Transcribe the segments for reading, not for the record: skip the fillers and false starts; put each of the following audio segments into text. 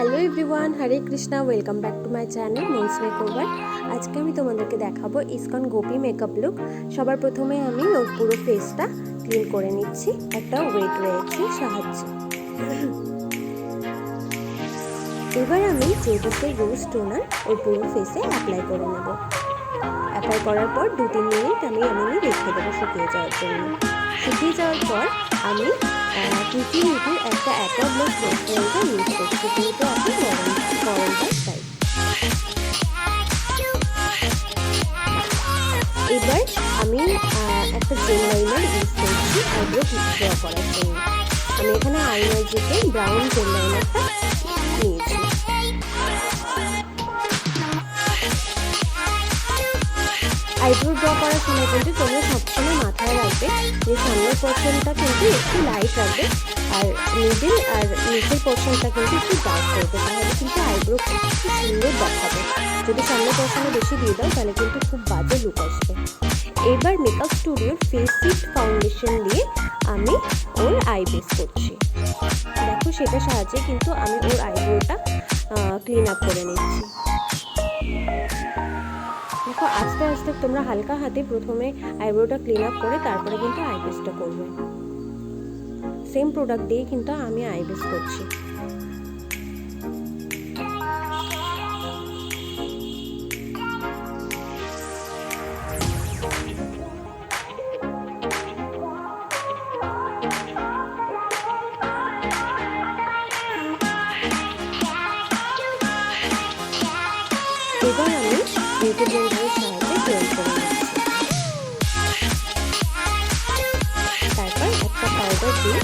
Hello everyone, Hare Krishna, welcome back to my channel মন্সমেকওভার। আজকে আমি তোমাদেরকে দেখাবো ইসকন গোপী মেকআপ লুক। সবার প্রথমে আমি ওর পুরো ফেসটা ক্লিন করে নিচ্ছি একটা ওয়েট ওয়েক্সের সাহায্যে। এবার আমি জেডিসের রোজ টোনার ওর পুরো ফেসে অ্যাপ্লাই করে নেব। অ্যাপ্লাই করার পর 2-3 মিনিট আমি এমনই রেখে দেবো শুকিয়ে যাওয়ার জন্য। শুকিয়ে যাওয়ার পর আমি টিটির একটা অ্যাকোয়া ব্লাশ ময়েশ্চারাইজার ইউজ করছি, যেহেতু এখন গরমটার টাইম। এবার আমি একটা জেল লাইনার ইউজ করছি আইব্রো ড্র করার জন্য। আমি এখানে আইনার জেতে ব্রাউন জেল লাইনারটা নিয়েছি। আইব্রো ড্র করার সময় কিন্তু তোমরা সবসময় মাথায় রাখবে যে সামনের পোর্শনটা কিন্তু একটু লাইট রাখবে আর মিডিল আর নিচের পোর্শনটা কিন্তু একটু ডার্ক করবে, তাহলে কিন্তু আইব্রো খুব সুন্দর দেখাবে। যদি সামনের পোর্শনে বেশি দিয়ে দাও তাহলে কিন্তু খুব বাজে লুক আসবে। এবার মেকআপ স্টুডিওর ফেস শিফট ফাউন্ডেশন দিয়ে আমি ওর আই বেস করছি। দেখো, সেটার সাহায্যে কিন্তু আমি ওর আইব্রোটা ক্লিন আপ করে নিচ্ছি। দেখো, আস্তে আস্তে তোমরা হালকা হাতে প্রথমে আইব্রোটা ক্লিন আপ করে তারপরে কিন্তু আইবেসটা করবে। সেম প্রোডাক্ট দিয়ে কিন্তু আমি আইবেস করছি। এবার আমি বিউটি ব্লেন্ডারের সাহায্যে ব্লেন্ড করে নিচ্ছি। তারপর একটা পাউডার দিয়ে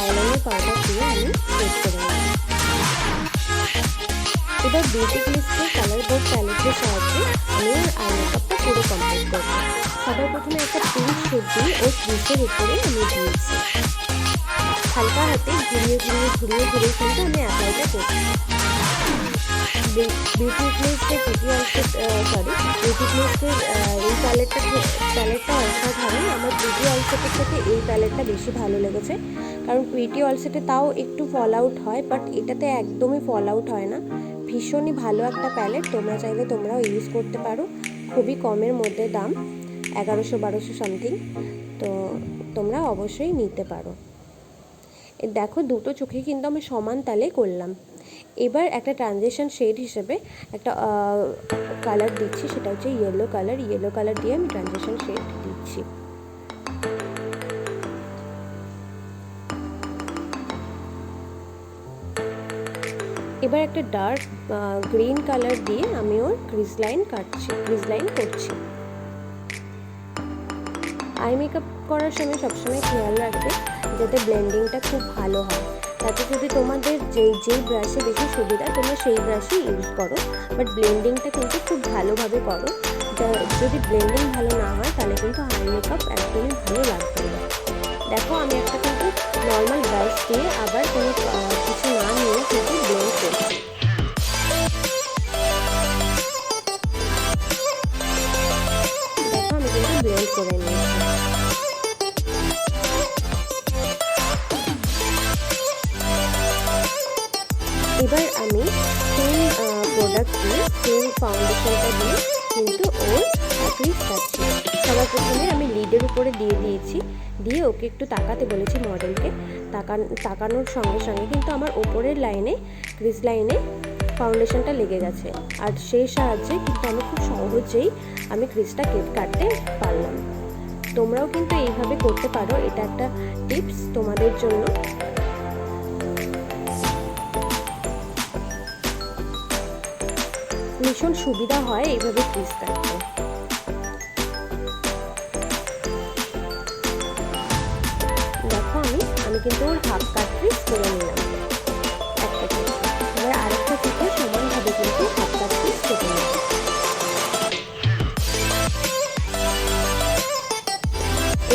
আইলাইনার পাউডার দিয়ে আমি সেট করে নিচ্ছি। এবার বিউটি ক্লিপসের কালার বোর্ড প্যালেটের সাহায্যে আমি ওর আই মেকআপটা পুরো কমপ্লিট করব। সবার প্রথমে একটা পিঙ্ক শেড দিয়ে ওর ক্রিসের উপরে আমি দিয়েছি। হালকা হাতে ঘুরিয়ে কিন্তু আমি অ্যাপ্লাইটা করছি। বিউটি ক্লিপসের এই প্যালেটটা অসাধারণ। আমার বিউটি অলসেটের থেকে এই প্যালেটটা বেশি ভালো লেগেছে, কারণ বিউটি অলসেটে তাও একটু ফল আউট হয়, বাট এটাতে একদমই ফল আউট হয় না। ভীষণই ভালো একটা প্যালেট, তোমরা চাইলে তোমরাও ইউজ করতে পারো। খুবই কমের মধ্যে দাম, 1100-1200 সামথিং, তো তোমরা অবশ্যই নিতে পারো। দেখো, দুটো চোখে কিন্তু আমি সমান তালে করলাম। এবার একটা ট্রানজিশন শেড হিসেবে একটা কালার দিচ্ছি, সেটা হচ্ছে ইয়েলো কালার দিয়ে আমি ট্রানজিশন শেড দিচ্ছি। এবার একটা ডার্ক গ্রিন কালার দিয়ে আমি ওর ক্রিজ লাইন করছি। আই মেকআপ করার সময় সবসময় খেয়াল রাখবে যাতে ব্লেন্ডিংটা খুব ভালো হয়। তাতে যদি তোমাদের যেই ব্রাশে বেশি সুবিধা তোমরা সেই ব্রাশই ইউজ করো, বাট ব্লেন্ডিংটা কিন্তু খুব ভালোভাবে করো। যদি ব্লেন্ডিং ভালো না হয় তাহলে কিন্তু আই মেকআপ একদমই ভালো লাগবে না। দেখো, আমি একটা কিন্তু নর্মাল ব্রাশ দিয়ে আবার কোনো কিছু না নিয়ে কিন্তু ব্লেন্ড করছি। দেখো, আমি কিন্তু ব্লেন্ড করে নিয়েছি। এবার আমি সেম প্রোডাক্ট দিয়ে সেম ফাউন্ডেশনটা দিয়ে কিন্তু ওর ক্রিজ কাটছি। সবার প্রথমে আমি লিডের উপরে দিয়ে ওকে একটু তাকাতে বলেছি মডেলকে। তাকানোর সঙ্গে সঙ্গে কিন্তু আমার ওপরের লাইনে ক্রিজ লাইনে ফাউন্ডেশনটা লেগে গেছে, আর সেই সাহায্যে কিন্তু আমি খুব সহজেই আমি ক্রিজটা কাটতে পারলাম। তোমরাও কিন্তু এইভাবে করতে পারো, এটা একটা টিপস তোমাদের জন্য। ভীষণ সুবিধা হয় এইভাবে ক্রিজ কাটতে। দেখো, আমি কিন্তু ওর হাফ কাট ক্রিজ করে নিলাম একটা থেকে। এবার আরেকটা থেকে সমানভাবে কিন্তু হাফ কাট ক্রিজ কেটে নিলাম।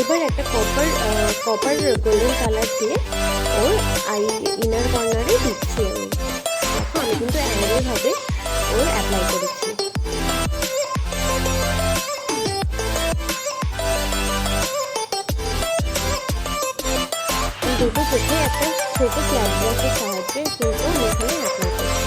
এবার একটা কপার গোল্ডেন কালার দিয়ে ওর আই ইনার কর্নারে দিচ্ছি আমি। দেখো, আমি কিন্তু অ্যাঙ্গেলভাবে ওর অ্যাপ্লাই করেছি। দুটো চোখে একটা ছোটো ফ্ল্যাট ব্রাশের সাহায্যে কিন্তু আমি এখানে অ্যাপ্লাই করছি।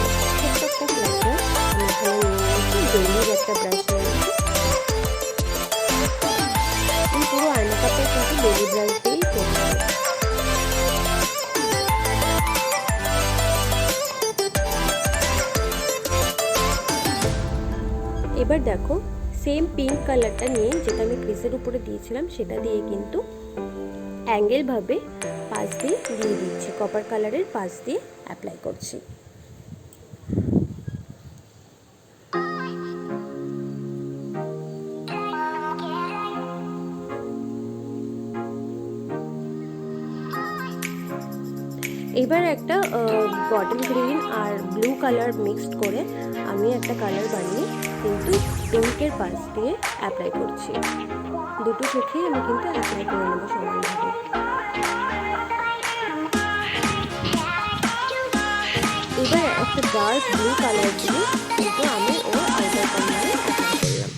এবার দেখো সেম পিঙ্ক কালারটা নিয়ে, যেটা আমি ক্রিসের উপরে দিয়েছিলাম, সেটা দিয়ে কিন্তু অ্যাঙ্গেল ভাবে পাশ দিয়ে দিয়ে দিচ্ছি, কপার কালারের পাশ দিয়ে অ্যাপ্লাই করছি। এবার একটা বটল গ্রিন আর ব্লু কালার মিক্সড করে আমি একটা কালার বানিয়ে কিন্তু পিঙ্কের পাশ দিয়ে অ্যাপ্লাই করছি। দুটো চোখেই আমি কিন্তু অ্যাপ্লাই করে নেবো সমানভাবে। এবার একটা ডার্ক ব্লু কালার দিয়ে কিন্তু আমি ওর আউটার কর্নারে অ্যাপ্লাই করলাম।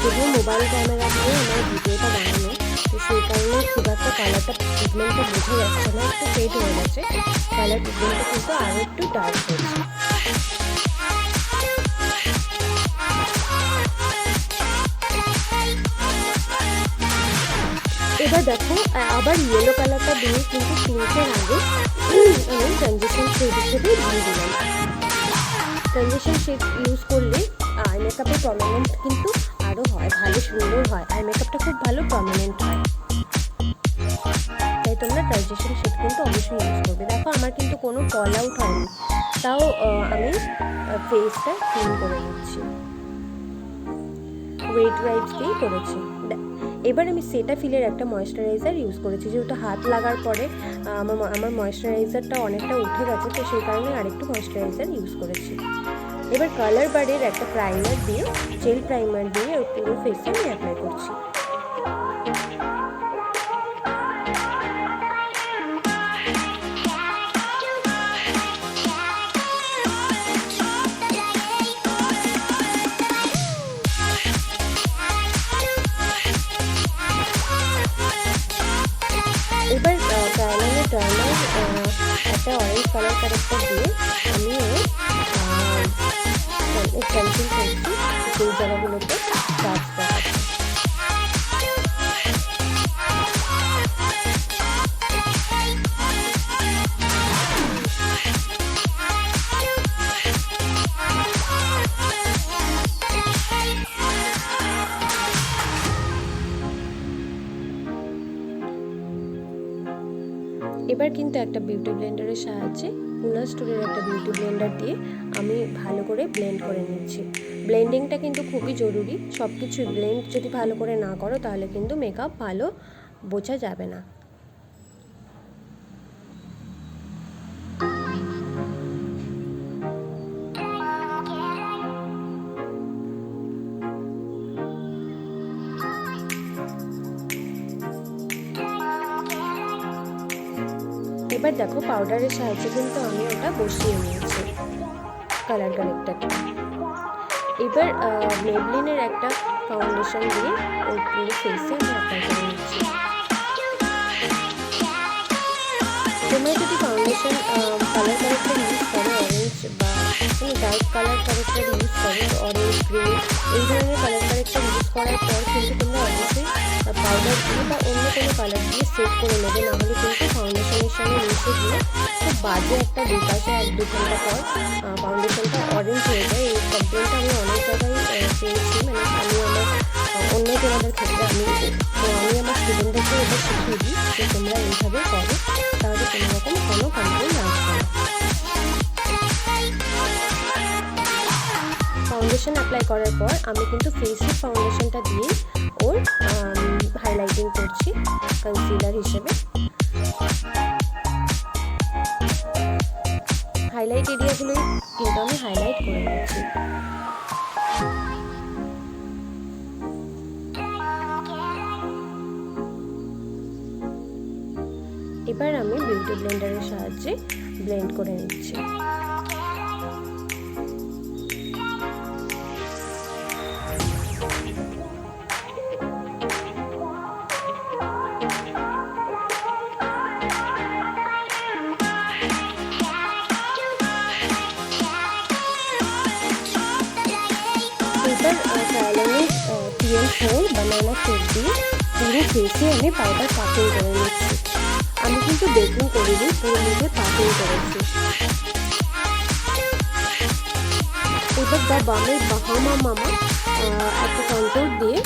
যদিও মোবাইল ক্যামেরা দিয়ে আমার ভিডিওটা বানানো, তো সেই কারণে খুব একটা কালারটা পিগমেন্টটা বোঝা যাচ্ছে না, একটু ফেড হয়ে গেছে। কালার পিগমেন্টটা কিন্তু আরও একটু ডার্ক হয়েছে। এবার দেখো আবার ইয়েলো কালারটা দিয়ে কিন্তু পিঙ্কের আগে আমি ট্রানজিশন শেড হিসেবে দিয়ে দিলাম। ট্রানজিশন শেড ইউজ করলে আই মেকআপের প্রমিনেন্ট কিন্তু আরও হয়, ভালো সুন্দর হয়, আই মেকআপটা খুব ভালো প্রমিনেন্ট হয়। তাই তোমরা ট্রানজিশন শেড কিন্তু অবশ্যই ইউজ করবে। দেখো আমার কিন্তু কোনো ফল আউট হয়নি, তাও আমি ফেসটা ক্লিন করে নিচ্ছি, ওয়েট ওয়াইপস দিয়েই করেছি। এবার আমি সেটাফিলের একটা ময়েশ্চারাইজার ইউজ করেছি, যেহেতু হাত লাগার পরে আমার ময়েশ্চারাইজারটা অনেকটা উঠে গেছে, তো সেই কারণে আরেকটু ময়েশ্চারাইজার ইউজ করেছি। এবার কালার বারের একটা প্রাইমার দিয়ে, জেল প্রাইমার দিয়ে ওর পুরো ফেসে আমি অ্যাপ্লাই করছি। এবার প্রাইমারের টার্নার একটা অরেঞ্জ কালার ক্যারেক্টার দিয়ে আমি পেন্সিল করছি সেই জায়গাগুলোতে ডার্ক দেখাচ্ছি। এবার কিন্তু একটা বিউটি ব্লেন্ডারের সাহায্যে, উনা স্টোরের একটা বিউটি ব্লেন্ডার দিয়ে আমি ভালো করে ব্লেন্ড করে নিচ্ছি। ব্লেন্ডিংটা কিন্তু খুবই জরুরি, সব কিছু ব্লেন্ড যদি ভালো করে না করো তাহলে কিন্তু মেকআপ ভালো বোঝা যাবে না। এবার দেখো পাউডারের সাহায্যে কিন্তু আমি ওটা বসিয়ে নিয়েছি কালার কারেক্টারটা। এবার মেবলিনের একটা ফাউন্ডেশন দিয়ে ওর পুরো ফেসে আমি অ্যাপ্লাই করে নিচ্ছি। তোমরা যদি ফাউন্ডেশন কালার কারেক্টার ইউজ করো অরেঞ্জ বা ডার্ক কালার কারেক্টার ইউজ করো, অরেঞ্জ গ্রিন এই ধরনের কালার কারেক্টার ইউজ করার পর কিন্তু তোমরা অবশ্যই পাউডার দিয়ে বা অন্য কোনো কালার দিয়ে সেট করে নেবে, নাহলে কিন্তু ফাউন্ডেশনের সঙ্গে মিশে গিয়ে খুব বাজে একটা বিকাশে 1-2 ঘন্টা পর ফাউন্ডেশনটা অরেঞ্জ হয়ে যায়। এই কমপ্লেনটা আমি অনেক জায়গায় পেয়েছি, মানে আমি আমার অন্য জনের ক্ষেত্রে আমি আমার স্টুডেন্টদেরকে এটা শিখিয়ে দিই যে তোমরা এইভাবে করো, তাহলে কোনো রকম কোনো কমপ্লেন আসবে না। ফাউন্ডেশন অ্যাপ্লাই করার পর আমি কিন্তু ফেসের ফাউন্ডেশনটা দিয়ে ওর হাইলাইটিং করছি কনসিলার হিসেবে। হাইলাইট এরিয়াগুলোই কিন্তু আমি হাইলাইট করে নিচ্ছি। এবার আমি বিউটি ব্লেন্ডারের সাহায্যে ব্লেন্ড করে নিচ্ছি। बनाना शेक दिए पूरे फेसे हमें पाउडर काटिंग করে নিচ্ছি। আমি কিন্তু বেকিং করিনি, পুরো মুখে পাকিং করেছি। এবার দ্য বামের বাহামা মামা একটা কন্ট্রোল দিয়ে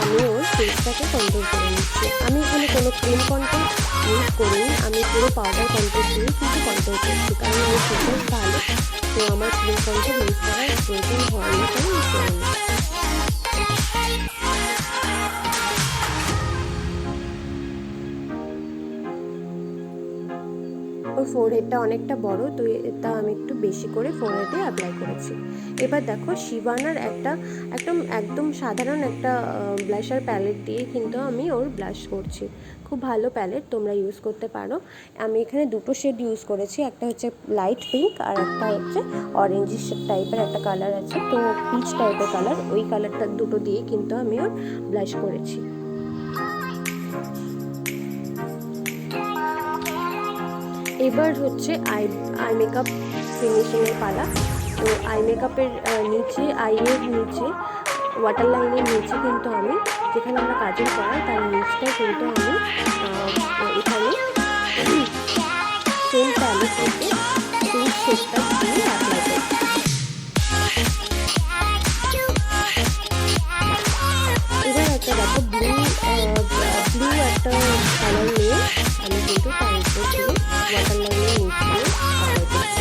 আমি ওর ফেসটাকে কন্ট্রোল করে নিচ্ছি। আমি এখানে কোনো ক্রিম কন্ট্রোল ইউজ করিনি, আমি পুরো পাউডার কন্ট্রোল দিয়ে কিন্তু কন্ট্রোল করছি, কারণ ওর ফেসেস ভালো, তো আমার ক্রিম কন্ট্রোল ইউজ করার প্রয়োজন হয়নি, তাই ইউজ করিনি। ওর ফোরহেডটা অনেকটা বড়, তো এটা আমি একটু বেশি করে ফোরহেডে অ্যাপ্লাই করেছি। এবার দেখো শিবানার একদম সাধারণ একটা ব্লাশার প্যালেট দিয়ে কিন্তু আমি ওর ব্লাশ করছি। খুব ভালো প্যালেট, তোমরা ইউজ করতে পারো। আমি এখানে দুটো শেড ইউজ করেছি, একটা হচ্ছে লাইট পিঙ্ক আর একটা হচ্ছে অরেঞ্জিশ টাইপের একটা কালার আছে, তো পিচ টাইপের কালার, ওই কালারটা দুটো দিয়ে কিন্তু আমি ওর ব্লাশ করেছি। এবার হচ্ছে আই মেকআপ ফিনিশিংয়ের পালা। তো আই মেকআপের নিচে, আইয়ের নিচে, ওয়াটার লাইনের নিচে কিন্তু আমি, যেখানে আমরা কাজল করাই তার নিচটা কিন্তু আমি এখানে সেম প্যালেট থেকে পিঙ্ক শেডটা দিয়ে অ্যাপ্লাই করছি। এবার একটা দেখো ব্লু একটা কালার নিয়ে আমি কিন্তু তার উপর দিয়ে ওয়াটার লাইনের নিচে অ্যাপ্লাই করছি।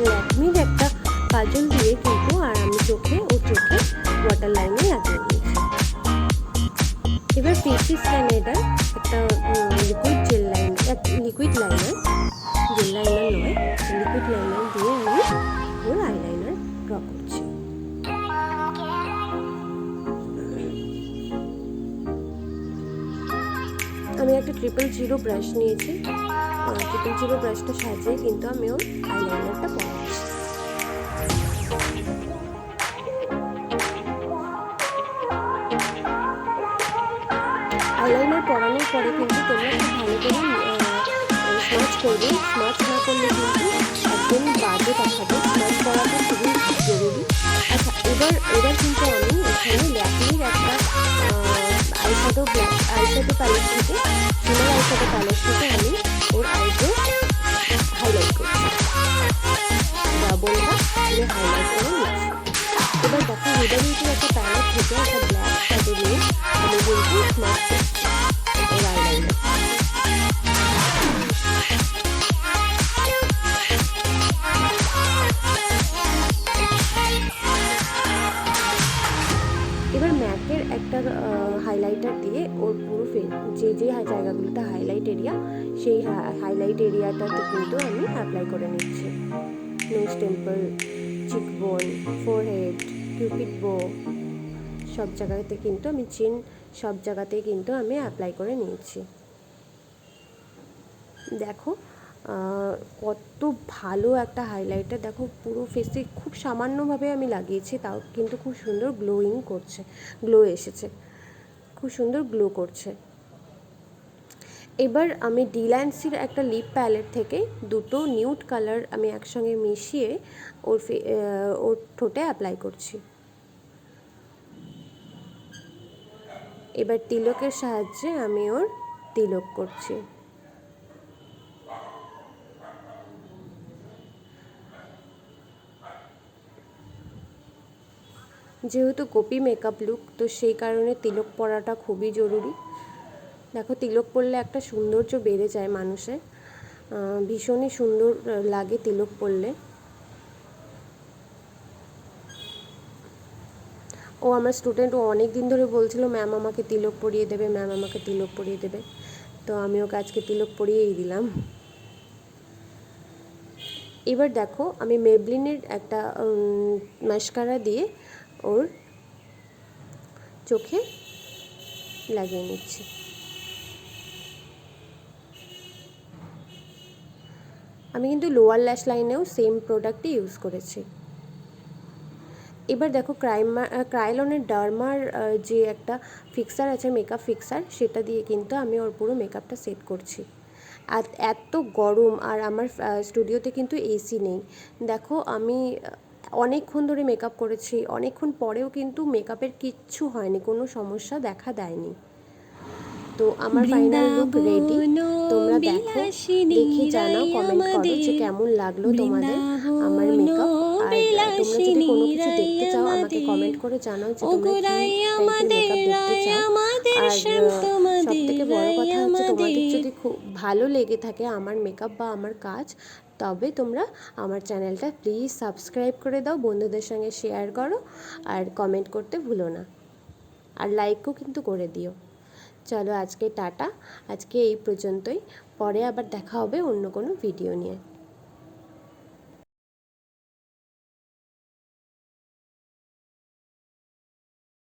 ল্যাকমির একটা কাজল দিয়ে কিন্তু আর আমি চোখে ওয়াটার লাইনে লাগিয়ে দিয়েছি। এবার ফেসি স্ক্যানেডার একটা লিকুইড লাইনার, লিকুইড লাইনার নয়, লিকুইড লাইনার দিয়ে আমি ওর আইলাইনার ড্র করছি। আমি একটা 000 ব্রাশ নিয়েছি, 000 ব্রাশটা সাজিয়ে কিন্তু আমি ওর আইলাইনারটা পরাচ্ছি। আইলাইনার পরানোর পরে কিন্তু তোমরা খুব ভালো করে স্মাচ করবে, স্মাচ না করলে কিন্তু একদমই বাজে দেখাবে, স্মাচ করাটা খুবই জরুরি। আচ্ছা, এবার কিন্তু আমি এখানে ল্যাকমির একটা আইশ্যাডো প্যালেট থেকে, সোনার আইশ্যাডো প্যালেট থেকে আমি ওর আইব্রো হাইলাইট করছি, ডাবলটা আমি হাইলাইট করে নিচ্ছি। এবার দেখো হুডাবিউটির একটা প্যালেট থেকে একটা ব্ল্যাক শ্যাডো নিয়ে আমি কিন্তু স্মাচ করছি ওর আইলাইনার। এবার ম্যাকের একটা হাইলাইটার দিয়ে ওর পুরো যে জায়গাগুলোতে হাইলাইট এরিয়া, সেই হাইলাইট এরিয়াটাতে কিন্তু আমি অ্যাপ্লাই করে নিচ্ছি। Nose temple, cheekbone, forehead, Cupid bow, সব জায়গাতে কিন্তু আমি চিন, সব জায়গাতেই কিন্তু আমি অ্যাপ্লাই করে নিয়েছি। দেখো কত ভালো একটা হাইলাইটার, দেখো পুরো ফেসে খুব সামান্যভাবে আমি লাগিয়েছি, তাও কিন্তু খুব সুন্দর গ্লোয়িং করছে, গ্লো এসেছে, খুব সুন্দর গ্লো করছে। এবার আমি ডিল্যান্সির একটা লিপ প্যালেট থেকে দুটো নিউড কালার আমি একসঙ্গে মিশিয়ে ওর ঠোঁটে অ্যাপ্লাই করছি। এবার তিলকের সাহায্যে আমি ওর তিলক করছি। যেহেতু গোপী মেকআপ লুক, তো সেই কারণে তিলক পরাটা খুবই জরুরি। দেখো তিলক পরলে একটা সৌন্দর্য বেড়ে যায় মানুষের, ভীষণই সুন্দর লাগে তিলক পরলে। ও আমার স্টুডেন্ট, ও অনেক দিন ধরে বলছিল ম্যাম আমাকে তিলক পরিয়ে দেবে, ম্যাম আমাকে তিলক পরিয়ে দেবে, তো আমি ওকে আজকে তিলক পরিয়েই দিলাম। এবার দেখো আমি মেবলিনের একটা মাস্কারা দিয়ে ওর চোখে লাগিয়ে নিচ্ছি। আমি কিন্তু লোয়ার ল্যাশ লাইনেও সেম প্রোডাক্টই ইউজ করেছি। এবার দেখো ক্রাইলনের ডার্মার যে একটা ফিক্সার আছে, মেকআপ ফিক্সার, সেটা দিয়ে কিন্তু আমি ওর পুরো মেকআপটা সেট করছি। আর এত গরম, আর আমার স্টুডিওতে কিন্তু এসি নেই। দেখো আমি অনেকক্ষণ ধরে মেকআপ করেছি, অনেকক্ষণ পরেও কিন্তু মেকআপের কিচ্ছু হয়নি, কোনো সমস্যা দেখা দেয়নি। তো আমার ফাইনাল লুক রেডি, তোমরা দেখো, দেখে জানাও, কমেন্ট করো যে কেমন লাগলো তোমাদের আমার মেকআপ। আর তোমরা যদি কোনো কিছু দেখতে চাও আমাকে কমেন্ট করে জানাও যে তোমরা কি টাইপের মেকআপ দেখতে চাও। আর সবথেকে বড় কথা হচ্ছে, তোমাদের যদি খুব ভালো লেগে থাকে আমার মেকআপ বা আমার কাজ, তবে তোমরা আমার চ্যানেলটা প্লিজ সাবস্ক্রাইব করে দাও, বন্ধুদের সঙ্গে শেয়ার করো, আর কমেন্ট করতে ভুলো না, আর লাইকও কিন্তু করে দিও। চলো আজকে টাটা, আজকে এই পর্যন্তই, পরে আবার দেখা হবে অন্য কোনো ভিডিও নিয়ে।